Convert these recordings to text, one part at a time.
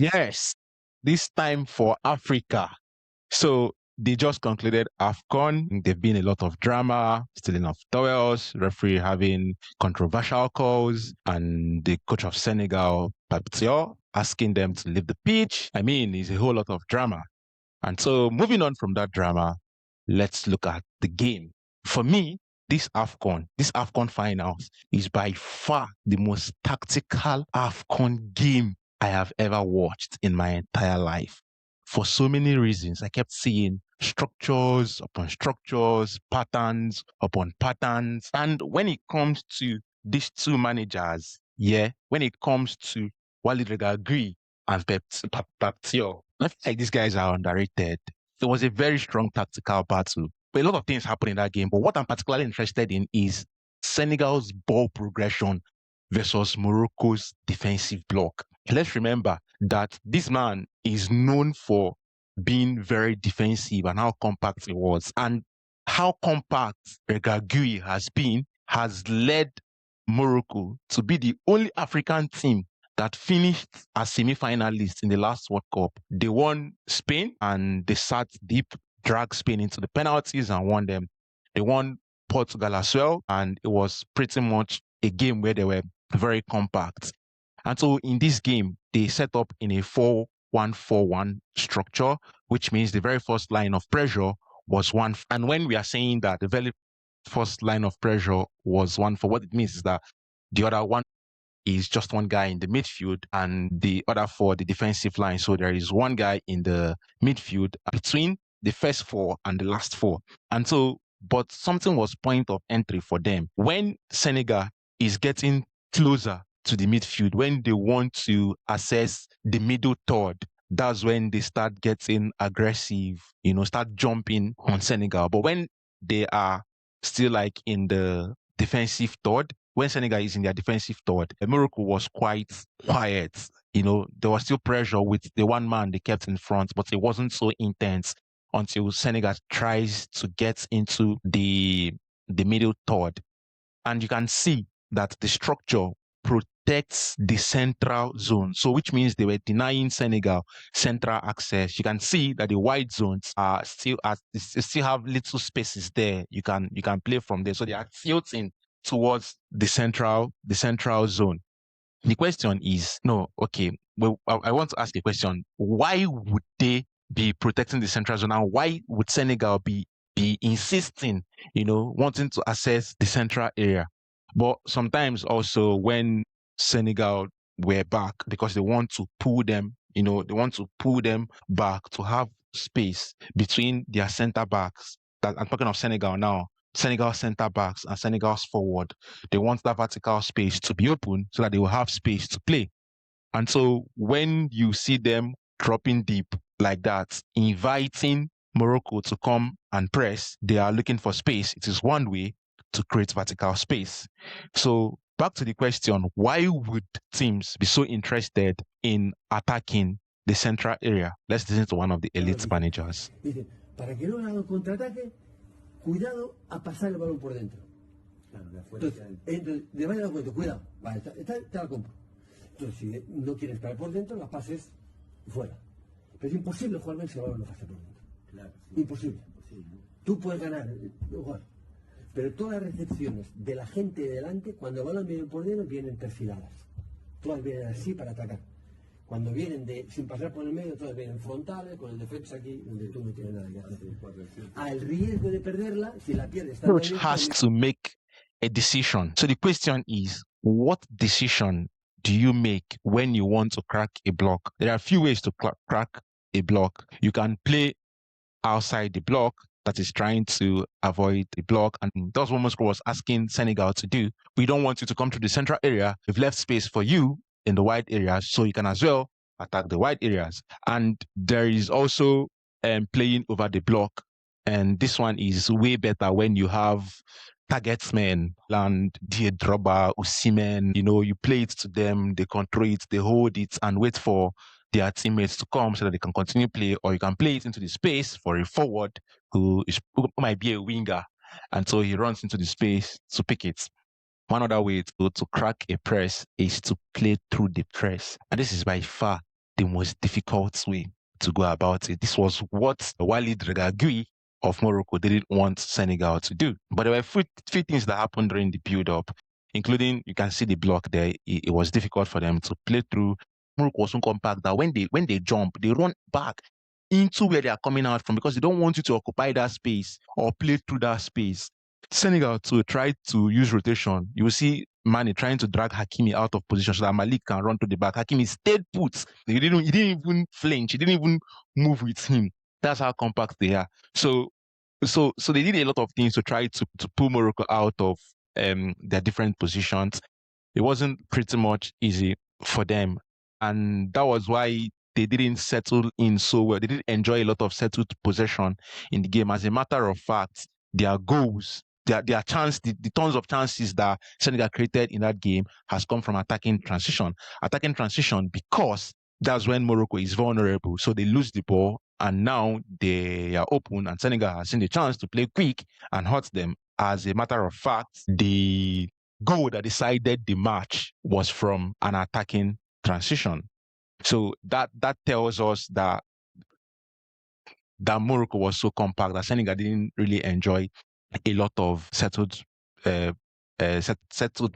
Yes, this time for Africa. So they just concluded AFCON. There've been a lot of drama, stealing of towels, referee having controversial calls, and the coach of Senegal, Papitio, asking them to leave the pitch. I mean, it's a whole lot of drama. And so moving on from that drama, let's look at the game. For me, this AFCON finals is by far the most tactical AFCON game I have ever watched in my entire life. For so many reasons, I kept seeing structures upon structures, patterns upon patterns. And when it comes to these two managers, when it comes to Walid Regragui and Paptio, I feel like these guys are underrated. It was a very strong tactical battle. But a lot of things happened in that game. But what I'm particularly interested in is Senegal's ball progression versus Morocco's defensive block. Let's remember that this man is known for being very defensive and how compact he was. And how compact Regragui has led Morocco to be the only African team that finished as semi-finalists in the last World Cup. They won Spain and they sat deep, dragged Spain into the penalties and won them. They won Portugal as well, and it was pretty much a game where they were very compact. And so in this game, they set up in a 4-1-4-1 structure, which means the very first line of pressure was one. And when we are saying that the very first line of pressure was one for, what it means is that the other one is just one guy in the midfield and the other for the defensive line. So there is one guy in the midfield between the first four and the last four. And so, but something was point of entry for them. When Senegal is getting closer to the midfield, when they want to assess the middle third, that's when they start getting aggressive, start jumping on Senegal. But when they are still like in the defensive third, when Senegal is in their defensive third, Morocco was quite quiet. There was still pressure with the one man they kept in front, but it wasn't so intense until Senegal tries to get into the middle third. And you can see that the structure protects the central zone. So which means they were denying Senegal central access. You can see that the wide zones are still have little spaces there. You can play from there. So they are tilting towards the central zone. The question is, I want to ask a question. Why would they be protecting the central zone? And why would Senegal be insisting, wanting to access the central area? But sometimes also when Senegal were back, because they want to pull them, back to have space between their center backs. That I'm talking of Senegal now. Senegal center backs and Senegal's forward. They want that vertical space to be open so that they will have space to play. And so when you see them dropping deep like that, inviting Morocco to come and press, they are looking for space. It is one way to create vertical space. So back to the question, why would teams be so interested in attacking the central area? Let's listen to one of the elite managers. Para que no hagan un contraataque, cuidado a pasar el balón por dentro. Claro, entonces, de manera de cuento, cuidado, vale, está la compra. Entonces, si no quieres esperar por dentro, la pases fuera. Pero es imposible jugar bien si el balón no pasa por dentro. Claro, sí. Imposible. Tú puedes ganar, igual. Pero todas las recepciones de la gente de delante, cuando el balón viene por dentro, vienen perfiladas. Todas vienen así para atacar. Cuando vienen sin pasar por el medio, todas vienen frontales, con el defensa aquí, donde tú no tienes nada que hacer. Al riesgo de perderla, si la pierdes... Coach has to make a decision. So the question is, what decision do you make when you want to crack a block? There are a few ways to crack a block. You can play outside the block, that is trying to avoid the block. And that's what Moscow was asking Senegal to do. We don't want you to come to the central area. We've left space for you in the wide areas, so you can as well attack the wide areas. And there is also playing over the block. And this one is way better when you have targetsmen, and Diedroba, Osimhen, you play it to them, they control it, they hold it, and wait for their teammates to come so that they can continue play, or you can play it into the space for a forward who might be a winger, and so he runs into the space to pick it. One other way to crack a press is to play through the press, and this is by far the most difficult way to go about it. This was what Walid Regragui of Morocco didn't want Senegal to do. But there were few things that happened during the build-up, including, you can see the block there. It was difficult for them to play through. Morocco was so compact that when they jump, they run back into where they are coming out from, because they don't want you to occupy that space or play through that space. Senegal too tried to use rotation. You will see Mane trying to drag Hakimi out of position so that Malik can run to the back. Hakimi stayed put. He didn't even flinch. He didn't even move with him. That's how compact they are. So they did a lot of things to try to pull Morocco out of their different positions. It wasn't pretty much easy for them. And that was why they didn't settle in so well. They didn't enjoy a lot of settled possession in the game. As a matter of fact, their goals, their chance, the tons of chances that Senegal created in that game has come from attacking transition. Attacking transition, because that's when Morocco is vulnerable. So they lose the ball, and now they are open, and Senegal has seen the chance to play quick and hurt them. As a matter of fact, the goal that decided the match was from an attacking transition. So that tells us that Morocco was so compact that Senegal didn't really enjoy a lot of settled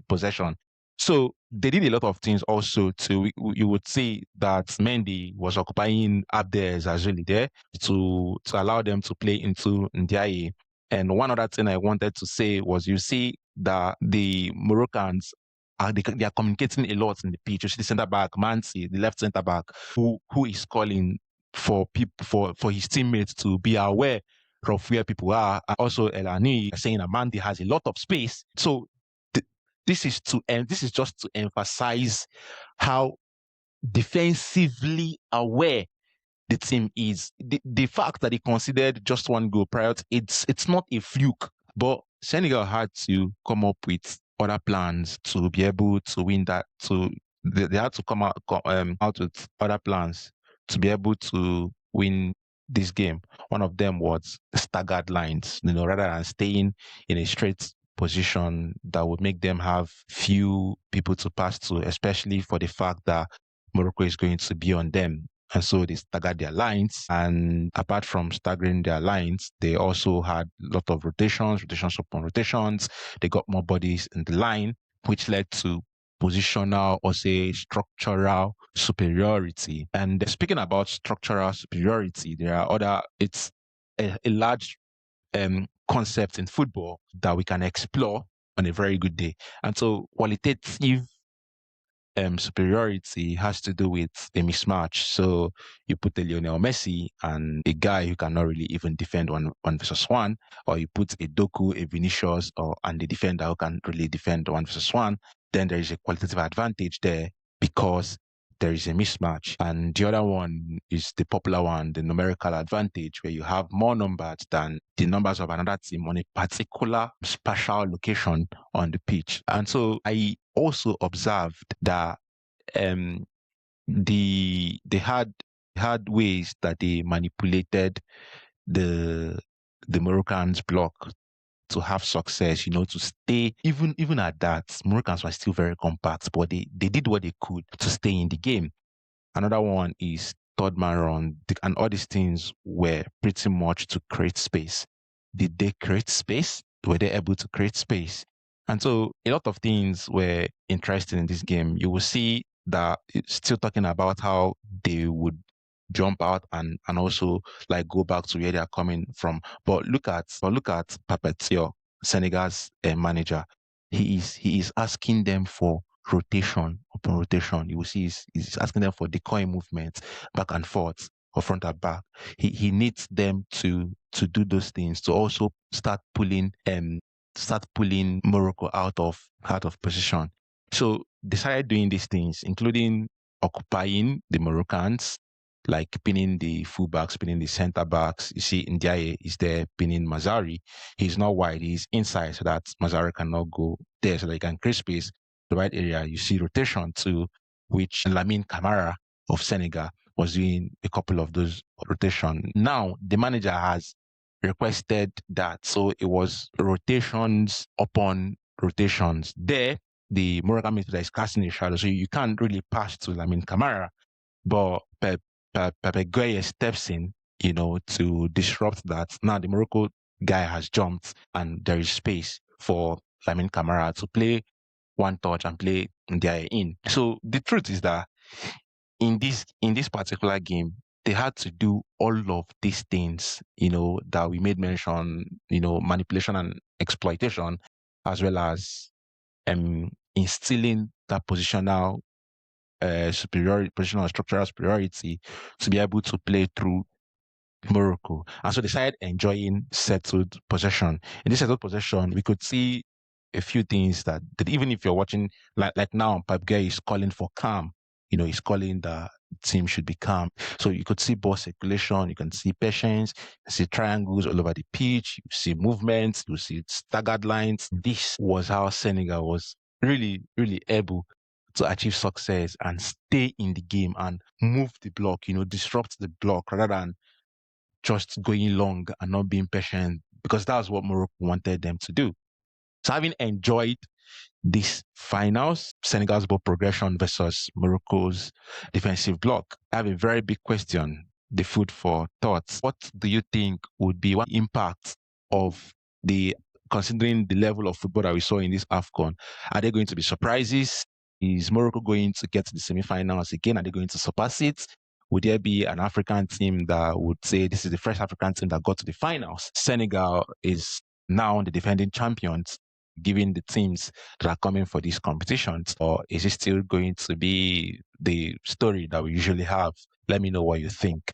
possession. So they did a lot of things also to, you would see that Mendy was occupying Abdes as really there to allow them to play into Ndiaye. And one other thing I wanted to say was, you see that the Moroccans they are communicating a lot in the pitch. You see the centre back, Mansi, the left centre back, who is calling for people for his teammates to be aware of where people are. And also Elani saying that Mandy has a lot of space. So this is just to emphasize how defensively aware the team is. The fact that he considered just one goal prior to it's not a fluke, but Senegal had to come up with other plans to be able to win that. So they had to come out with other plans to be able to win this game. One of them was staggered lines, rather than staying in a straight position that would make them have few people to pass to, especially for the fact that Morocco is going to be on them. And so they staggered their lines. And apart from staggering their lines, they also had a lot of rotations upon rotations. They got more bodies in the line, which led to positional or say structural superiority. And speaking about structural superiority, it's a large concept in football that we can explore on a very good day. And so qualitative superiority has to do with a mismatch. So you put a Lionel Messi and a guy who cannot really even defend one versus one, or you put a Doku, a Vinicius, and the defender who can really defend 1 versus 1, then there is a qualitative advantage there because there is a mismatch. And the other one is the popular one, the numerical advantage, where you have more numbers than the numbers of another team on a particular spatial location on the pitch. And so I also observed that they had ways that they manipulated the Moroccans block to have success, to stay. Even at that, Moroccans were still very compact, but they did what they could to stay in the game. Another one is third man run, and all these things were pretty much to create space. Did they create space? Were they able to create space? And so a lot of things were interesting in this game. You will see that it's still talking about how they would jump out and also like go back to where they are coming from. But look at Papetio, Senegal's manager. He is asking them for rotation upon rotation. You will see he's asking them for decoy movements back and forth or front and back. He needs them to do those things, to also start pulling Morocco out of position. So they started doing these things, including occupying the Moroccans, like pinning the fullbacks, pinning the centre backs. You see Ndiaye is there pinning Mazzari. He's not wide, he's inside so that Mazzari cannot go there, so that he can create space the right area. You see rotation too, which Lamine Camara of Senegal was doing a couple of those rotation. Now the manager has requested that, so it was rotations upon rotations. There, the Moroccan midfielder is casting a shadow, so you can't really pass to Lamine Camara. But Pepe Gueye steps in, to disrupt that. Now the Morocco guy has jumped and there is space for Lamine Camara to play one touch and play their in. So the truth is that in this particular game, they had to do all of these things, that we made mention, manipulation and exploitation, as well as instilling that positional structural superiority to be able to play through Morocco. And so they started enjoying settled possession. In this settled possession, we could see a few things that even if you're watching, like now, Pep Gueye is calling for calm. He's calling the team should be calm. So you could see ball circulation, you can see patience, you see triangles all over the pitch, you see movements, you see staggered lines. This was how Senegal was really, really able to achieve success and stay in the game and move the block, disrupt the block rather than just going long and not being patient, because that's what Morocco wanted them to do. So having enjoyed this finals, Senegal's ball progression versus Morocco's defensive block, I have a very big question, the food for thoughts. What do you think would be one impact of considering the level of football that we saw in this AFCON? Are there going to be surprises? Is Morocco going to get to the semi-finals again? Are they going to surpass it? Would there be an African team that would say this is the first African team that got to the finals? Senegal is now the defending champions, given the teams that are coming for these competitions, or is it still going to be the story that we usually have? Let me know what you think.